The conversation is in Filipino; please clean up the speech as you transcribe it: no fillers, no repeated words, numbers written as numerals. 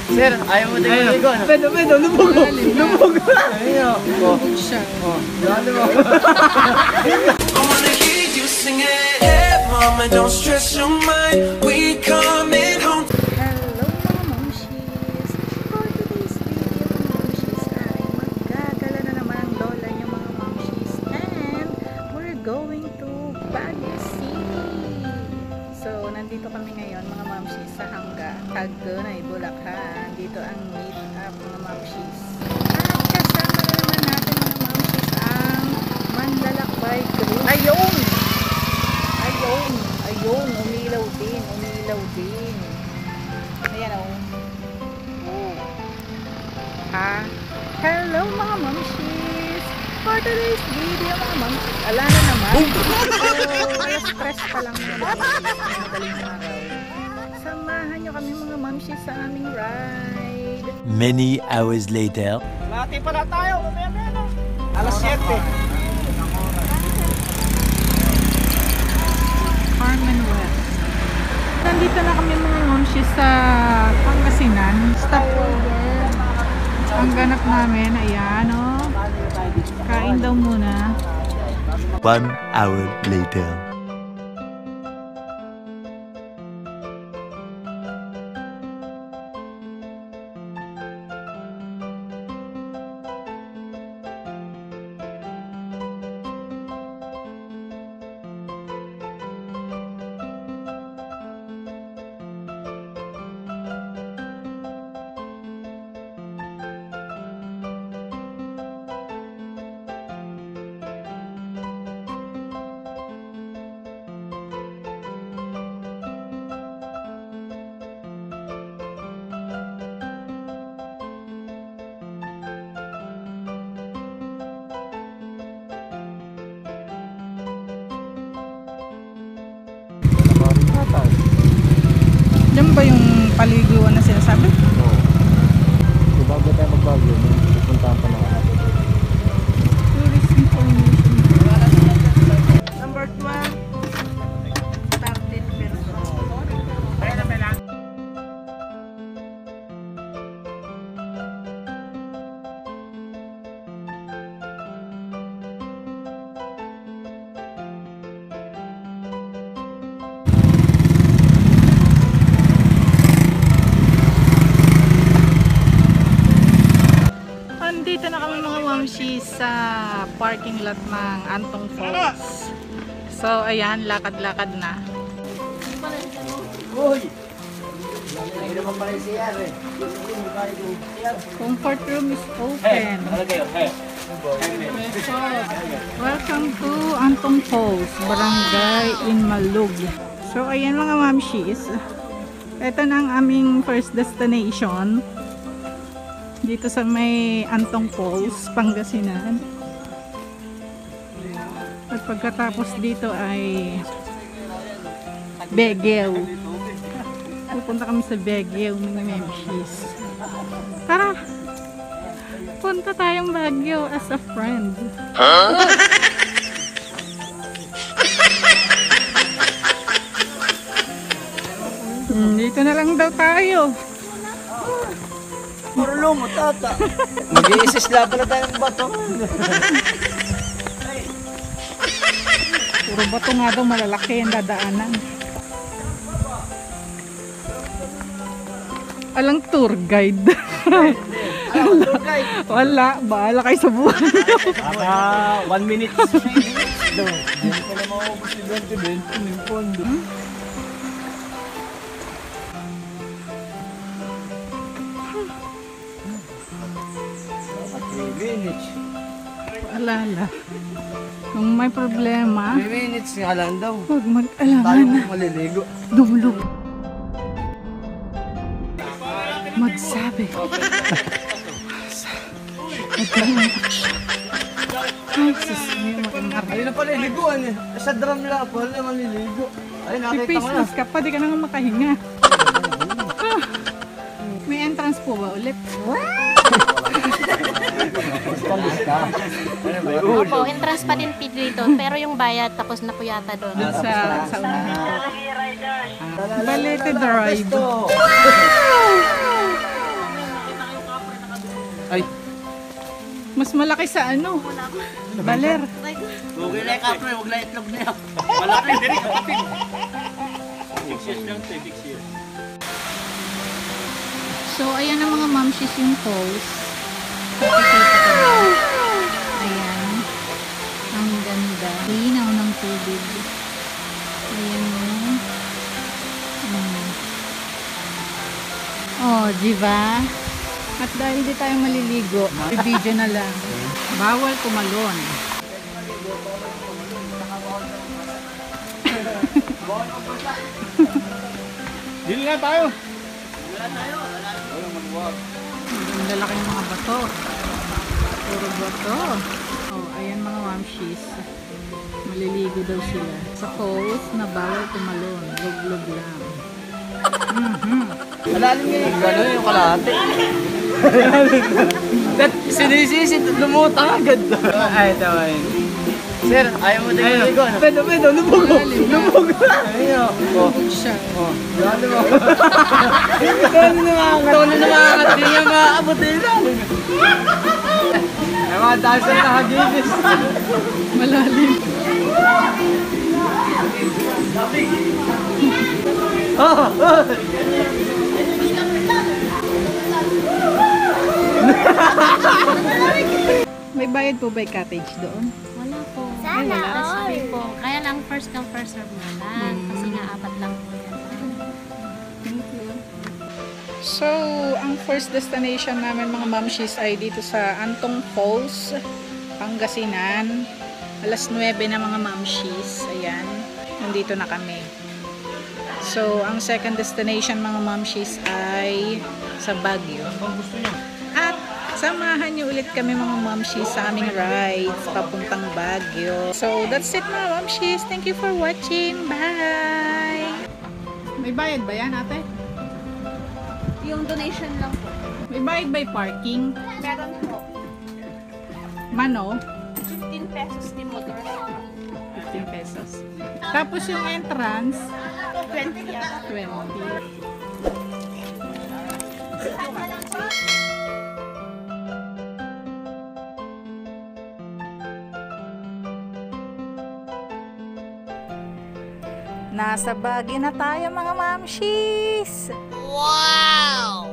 Sir, ayaw mo tayo maligo, ano? Pedo, lubog. Lubog. Ayun, Lubog siya. Lalo mo. I wanna hear you sing it. Hey, mama, don't stress your mind. We coming home. Hello mga mamshis! For today's video mga mamshis ay maggagala na naman ang lola niyo mga mamshis and we're going to Baguio City! So nandito kami ngayon mga mamshis sa Hangga, Hagonay, Bulacan. Dito ang meet up mga mamshis. At kasama na naman natin mga mamshis ang Manlalakbay Crew. Ayun! Umilaw din. Ayan o. Hello mga mamshis! For today's video mga mamshis, ala na naman. Stress pa lang naman. Madaling araw. Samahan nyo kami mga mamshis sa aming ride. Many hours later. Lati pala tayo. Alas 7. Carmen West. Nandito na kami mga mamshis sa Pangasinan. Stop over. Ang ganap namin, ayan o. Kain daw muna. 1 hour later. Diyan ba yung paliguan na sinasabi? Oo. Bago tayo magbago, pupuntahan pa naman. Tourist information. Number 12. 13 pesos. Dito na kami mga mamshis sa parking lot ng Antong Falls. So ayan, lakad-lakad na. Uy! Hindi naman pala yung CR eh. Comfort room is open. Welcome to Antong Falls, Barangay Inmalug. So ayan mga mamshis. Ito na ang aming first destination. Dito sa may Antong Falls, Pangasinan. At pagkatapos dito ay Baguio. Pupunta kami sa Baguio, mga memshis. Tara! Punta tayong Baguio as a friend. Dito na lang daw tayo. Marlo mo, tata. Mag-iisisla pala tayong bato. Puro bato nga daw, malalaki ang dadaanan. Alang tour guide. Wala, bahala kayo sa buwan. 1 minute. Hindi ko na maubos si 20 yung pondo. Alala. Kung may problema, 3 minutes nga lang daw. huwag Tayo mag-alangan na. maliligo. Dumulog. Magsabi. Magkalantak siya. Ay, sus, may makangarap. Ayun na pala liguan eh. Sa drum lang po, na maliligo. Ay, nakita mo na. Face ka pa, di ka na nga makahinga. May entrance po ba ulit? Opo, entrance pa din dito, pero yung bayad tapos na po yata doon. Doon sa unahan ko. Balete the ride. Mas malaki sa ano? Baler. Huwag na kapre, huwag na itlog na yan. Malaki, diri kapatid. 6 years lang, 6 years. So, ayan ang mga mamshis yung falls. Pakikita ko na. Ayan. Ang ganda. Linaw ng tubig. Ayan yung... Oh, diba? At dahil di tayo maliligo, video na lang. Bawal kumalon. Dili na tayo. Ang lalaki ng mga bato. Puro bato. Oh, ayan mga mamshis. Maliligo daw sila. Sa falls na bawal kumalon. Log-log lang. Malalim nga yung gano'n yung kalahati. Sinisisit, lumutang agad. Ay, tama yun. Sir, ayaw mo tayo maligo. Pedo, lubog. Lubog. Ayun. Lubog siya. Gano'n mo. Tono na mga di niya maabot nila. Ay, mga dancer na hagibis. Malalim. May bayad po ba yung cottage doon? Wala po. Sana Wala. all. Po. Kaya lang first come first serve na lang. Kasi nga apat lang po yan. So, ang first destination namin mga mamshis ay dito sa Antong Falls, Pangasinan. Alas 9 na mga mamshis. Ayan, nandito na kami. So, ang second destination mga mamshis ay sa Baguio. At samahan niyo ulit kami mga mamshis sa aming rides papuntang Baguio. So, that's it mga mamshis. Thank you for watching. Bye! May bayad ba yan ate? Yung donation lang po. May bayad by parking? Meron po. Mano? 15 pesos ni motor. 15 pesos. Tapos yung entrance, 20 yata. 20. Nasa Baguio na tayo mga mamshis! Wow!